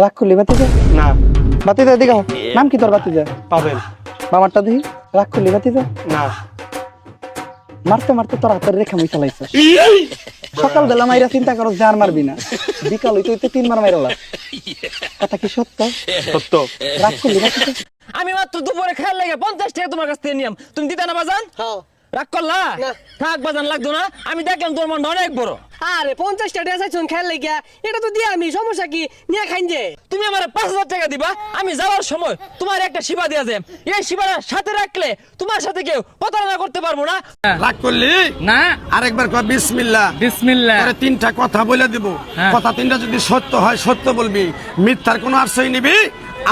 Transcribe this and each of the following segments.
রাগ করলি বাতিজা? না। বাতিজা এদিকে আও। নাম কি তোর বাতিজা? পাবেল। বাবারটা দেখি। রাগ করলি বাতিজা? না। মারতে মারতে তোর হাতের রেখা মুই চালাইছিস। সকালবেলা মাইরা চিন্তা করো যে আর মারবি না, বিকাল হইতে হইতে 3 বার মাইরালা। কথা কি সত্য? সত্য। রাগ করলি বাতিজা? আমি মাত্র দুপুরে খেয়াল লাগে 50 টাকা তোমার কাছ থেকে নিলাম, তুমি দিতা না বাজান? রাগ করলা? থাক বাজান, লাগতো না। আমি দেখলাম তোর মনটা অনেক বড়। আরে 50 টাকা চাইছুন খেয়াল লাগিয়া, এটা তো দিয়া আমি, সমস্যা কি নিয়ে খাইন যে। তুমি আমার 5000 টাকা দিবা, আমি যাওয়ার সময় তোমার একটা শিবা দিয়া যাই। এই শিবাটা সাথে রাখলে তোমার সাথে কেউ প্রতারণা করতে পারবো না। রাগ করলি না, আরেকবার কর বিসমিল্লাহ। বিসমিল্লাহ। পরে 3টা কথা বলে দেব, কথা 3টা যদি সত্য হয় সত্য বলবি, মিথ্যার কোনো আশ্রয় নিবি,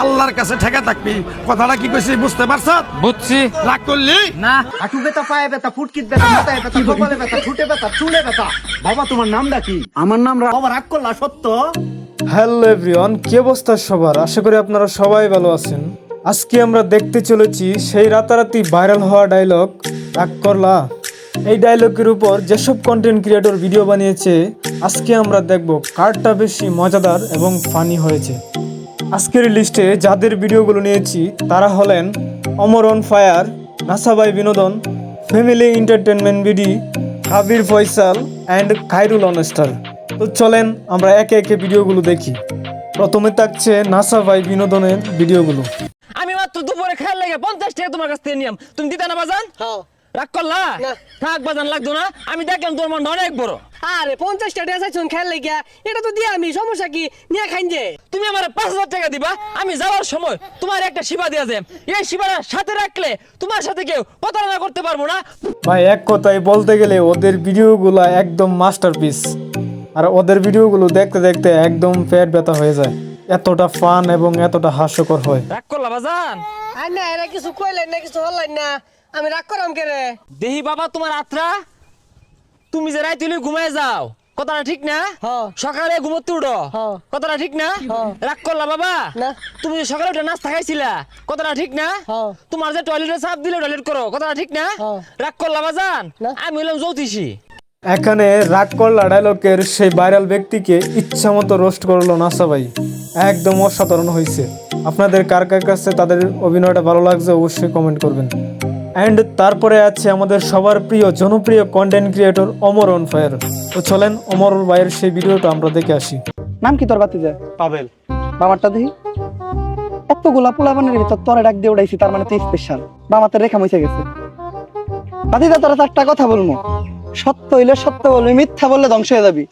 আল্লাহর কাছে ঠেকা থাকবি। কথাটা কি কইছি বুঝতে পারছ? বুঝছি। রাগ করলি না, হাঁটু ব্যথা, পায়ে ব্যথা, ফুটকিত ব্যথা, মাথায় ব্যথা, কপালে ব্যথা, ঠোঁটে ব্যথা, চুলে ব্যথা। বাবা তোমার নামটা কি? আমার নাম বাবা রাগ করলা সত্য? হ্যালো এভরিওয়ান, কি অবস্থা সবার? আশা করি আপনারা সবাই ভালো আছেন। আজকে আমরা দেখতে চলেছি সেই রাতারাতি ভাইরাল হওয়া ডায়লগ রাগ করলা। এই ডায়লগের উপর যেসব কন্টেন্ট ক্রিয়েটর ভিডিও বানিয়েছে, আজকে আমরা দেখব কারটা বেশি মজাদার এবং ফানি হয়েছে। আজকের লিস্টে যাদের ভিডিওগুলো নিয়েছি তারা হলেন অমর অন ফায়ার, নাসাবাই বিনোদন, family entertainment BD, Habir Faisal and Khairul Onstar. তো চলেন আমরা একে একে ভিডিওগুলো দেখি। প্রথমে থাকছে নাসা ভাই বিনোদনের ভিডিওগুলো। আমি মাত্র দুপুরে খেয়াল লাগে 50 টাকা তোমার কাছ থেকে নিলাম, তুমি দিতা না বাজান? রাগ করলা? থাক বাজান, লাগতো না। আমি দেখলাম তোর মনটা অনেক বড়। আরে 50 টাকা চাইছুন খেয়াল লাগিয়া, এটা তো দিয়া আমি, সমস্যা কি নিয়ে খাইন যে। তুমি আমার 5000 টাকা দিবা, আমি যাওয়ার সময় তোমার একটা শিবা দিয়া যাই। এই শিবাটা সাথে রাখলে তোমার সাথে কেউ প্রতারণা করতে পারবো না। ভাই এক কথায় বলতে গেলে ওদের ভিডিওগুলো একদম মাস্টারপিস। আর ওদের ভিডিওগুলো দেখতে দেখতে একদম পেট ব্যথা হয়ে যায়, এতটা ফান এবং এতটা হাস্যকর হয়। রাগ করলা বাজান? আর না, এরা কিছু কইলেন না, কিছু হল্লাইন না, আমি রাগ করাম কে রে? দেহি বাবা তোমার আত্রা, তুমি যে রাইতে ঘুমায় যাও, কথাটা ঠিক না? সকালে ঘুমোতে উঠো, কথাটা ঠিক না? রাগ করলা বাবা? না। তুমি যে সকালে উঠে নাস্তা খাইছিলা, কথাটা ঠিক না? তোমার যে টয়লেটে চাপ দিলে টয়লেট করো, কথাটা ঠিক না? রাগ করলা বাজান? আমি হইলাম জ্যোতিষী। এখানে রাগ করলা ডায়লগের সেই ভাইরাল ব্যক্তিকে ইচ্ছা মতো রোস্ট করলো নাসা ভাই, একদম অসাধারণ হয়েছে। আপনাদের কার কার কাছে তাদের অভিনয়টা ভালো লাগছে অবশ্যই কমেন্ট করবেন। অ্যান্ড তারপরে আছে আমাদের সবার প্রিয় জনপ্রিয় content creator Amar on fire. তো চলেন অমর ভাইয়ের সেই ভিডিওটা আমরা দেখে আসি। নাম কি তোর বাতিজা? পাবেল। বাবারটা দেখি। এতগুলা পোলাপানের ভিতর তোরে ডাক দিয়ে উড়াইছি, তার মানে তুই স্পেশাল। বামাতে রেখা মুইছে গেছে। বাতিজা তোরা একটা কথা বলবো, সত্য হইলে সত্য বলবি, মিথ্যা বললে ধ্বংস হয়ে যাবি।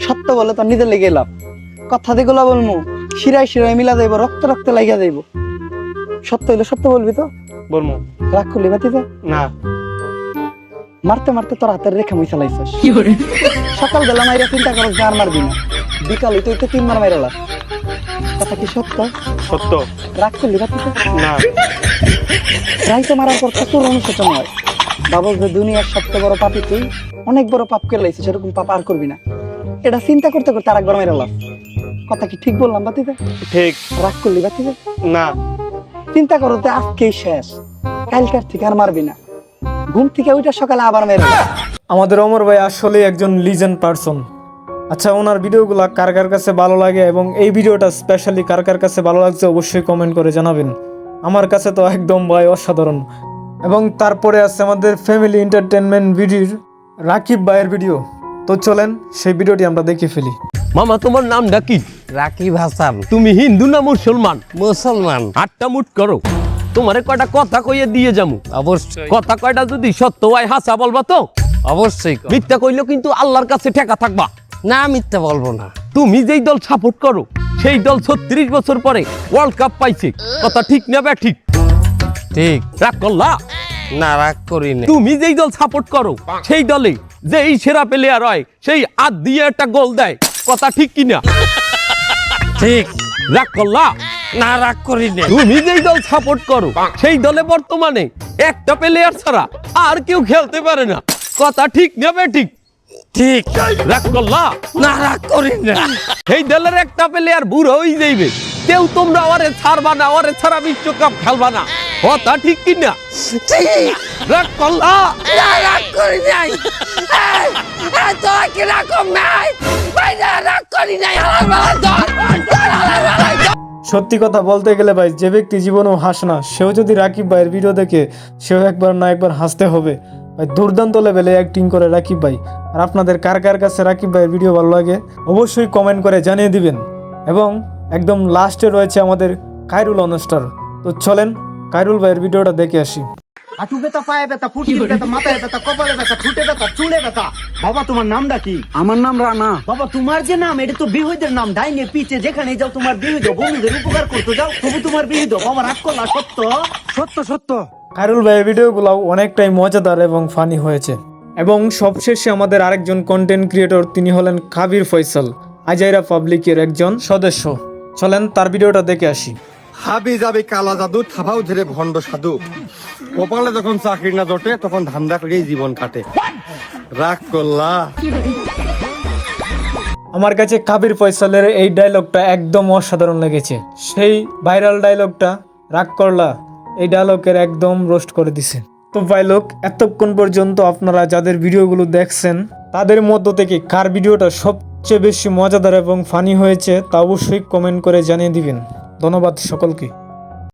সত্য বললে তোর নিজের লেগে লাভ। কথা যেগুলা বলবো শিরায় শিরায় মিলা যাইব, রক্ত রক্তে লাগিয়া যাইব। সত্য হইলে সত্য বলবি তো? বলমু। রাগ করলি বাতিজা? না। মারতে মারতে তোর হাতের রেখা মুই চালাইছিস। সকালবেলা মাইরা চিন্তা করো যে আর মারবি না, বিকাল হইতে হইতে 3 বার মাইরালা। কথা কি সত্য? সত্য। রাগ করলি বাতিজা? না। রাইতে মারার পর প্রচুর অনুশোচন হয়। বাবু যে দুনিয়ার সবচেয়ে বড় পাপী তুই, অনেক বড় পাপ করে লাইছিস, সেরকম পাপ আর করবি না। এটা চিন্তা করতে করতে আর একবার মাইরালাম। কথা কি ঠিক বললাম বাতিজা? ঠিক। রাগ করলি বাতিজা? না। চিন্তা করো যে আজকেই শেষ, কালকার থেকে আর মারবি না। ঘুম থেকে উঠে সকালে আবার মেরে। আমাদের অমর ভাই আসলে একজন লিজেন্ড পারসন। আচ্ছা, ওনার ভিডিওগুলো কার কার কাছে ভালো লাগে এবং এই ভিডিওটা স্পেশালি কার কার কাছে ভালো লাগছে অবশ্যই কমেন্ট করে জানাবেন। আমার কাছে তো একদম ভাই অসাধারণ। এবং তারপরে আছে আমাদের ফ্যামিলি এন্টারটেনমেন্ট ভিডিওর রাকিব ভাইয়ের ভিডিও। তো চলেন সেই ভিডিওটি আমরা দেখে ফেলি। মামা তোমার নামটা কি? রাকিব হাসান। তুমি হিন্দু না মুসলমান? মুসলমান। আটটা মুট করো, তোমারে কয়টা কথা কইয়ে দিয়ে যামু। অবশ্যই। কথা কয়টা যদি সত্য হয় হাসা বলবা তো? অবশ্যই। মিথ্যা কইলেও কিন্তু আল্লাহর কাছে ঠেকা থাকবা। না, মিথ্যা বলবো না। তুমি যেই দল সাপোর্ট করো সেই দল 36 বছর পরে ওয়ার্ল্ড কাপ পাইছে, কথা ঠিক না বে? ঠিক। ঠিক। রাগ করলা? না, রাগ করি না। তুমি যেই দল সাপোর্ট করো সেই দলে যেই সেরা প্লেয়ার হয় সেই হাত দিয়ে একটা গোল দেয়, কথা ঠিক কিনা? ঠিক। রাগ করলা? না, রাগ করি না। তুমি যেই দল সাপোর্ট করো সেই দলে বর্তমানে একটা প্লেয়ার ছাড়া আর কেউ খেলতে পারে না, কথা ঠিক না বে? ঠিক। ঠিক। রাগ করলা? না, রাগ করি না। সেই দলের একটা প্লেয়ার বুড়ো হয়ে যাইবে, কেউ তোমরা ওরে ছাড়বা না, ওরে ছাড়া বিশ্বকাপ খেলবা না, কথা ঠিক কিনা? ঠিক। রাগ করলা? না, রাগ করি নাই। তো কি রকম নাই, রাগ করি নাই। হালাল সত্যি কথা বলতে গেলে ভাই, যে ব্যক্তি জীবনেও হাসে না, সেও যদি রাকিব ভাইয়ের ভিডিও দেখে সেও একবার না একবার হাসতে হবে ভাই। দুর্দান্ত লেভেলে অ্যাক্টিং করে রাকিব ভাই। আর আপনাদের কার কার কাছে রাকিব ভাইয়ের ভিডিও ভালো লাগে অবশ্যই কমেন্ট করে জানিয়ে দিবেন। এবং একদম লাস্টে রয়েছে আমাদের কাইরুল অনস্টার। তো চলেন কাইরুল ভাইয়ের ভিডিওটা দেখে আসি। হাঁটু ব্যথা, পায়ে ব্যথা, ফুটকির ব্যথা, মাথায় ব্যথা, কপালে ব্যথা, ঠোঁটে ব্যথা, চুলে ব্যথা। বাবা তোমার নামটা কি? আমার নাম রানা। বাবা তোমার যে নাম, এটা তো বিহইদের নাম। ডাইনে পিছে যেখানে যাও তোমার বিহিত, বন্ধুদের উপকার করতে যাও তবু তোমার বিহিত। বাবা রাগ করলা, সত্য সত্য সত্য। কাইরুল ভাইয়ের ভিডিওগুলো অনেকটাই মজাদার এবং ফানি হয়েছে। এবং সবশেষে আমাদের আরেকজন কন্টেন্ট ক্রিয়েটর, তিনি হলেন কাবির ফয়সাল, আজাইরা পাবলিকের একজন সদস্য। চলেন তার ভিডিওটা দেখে আসি। হাবি যাবি কালা জাদু, থাবাও ধরে ভণ্ড সাধু। কপালে যখন চাকরি না জটে তখন ধান্দা করেই জীবন কাটে। রাগ করলা। আমার কাছে কাবির ফয়সালের এই ডায়লগটা একদম অসাধারণ লেগেছে। সেই ভাইরাল ডায়লগটা রাগ করলা, এই ডায়লগের একদম রোস্ট করে দিছে। তো ভাই লোক, এতক্ষণ পর্যন্ত আপনারা যাদের ভিডিওগুলো দেখছেন তাদের মধ্য থেকে কার ভিডিওটা সবচেয়ে বেশি মজাদার এবং ফানি হয়েছে তা অবশ্যই কমেন্ট করে জানিয়ে দিবেন। ধন্যবাদ সকলকে।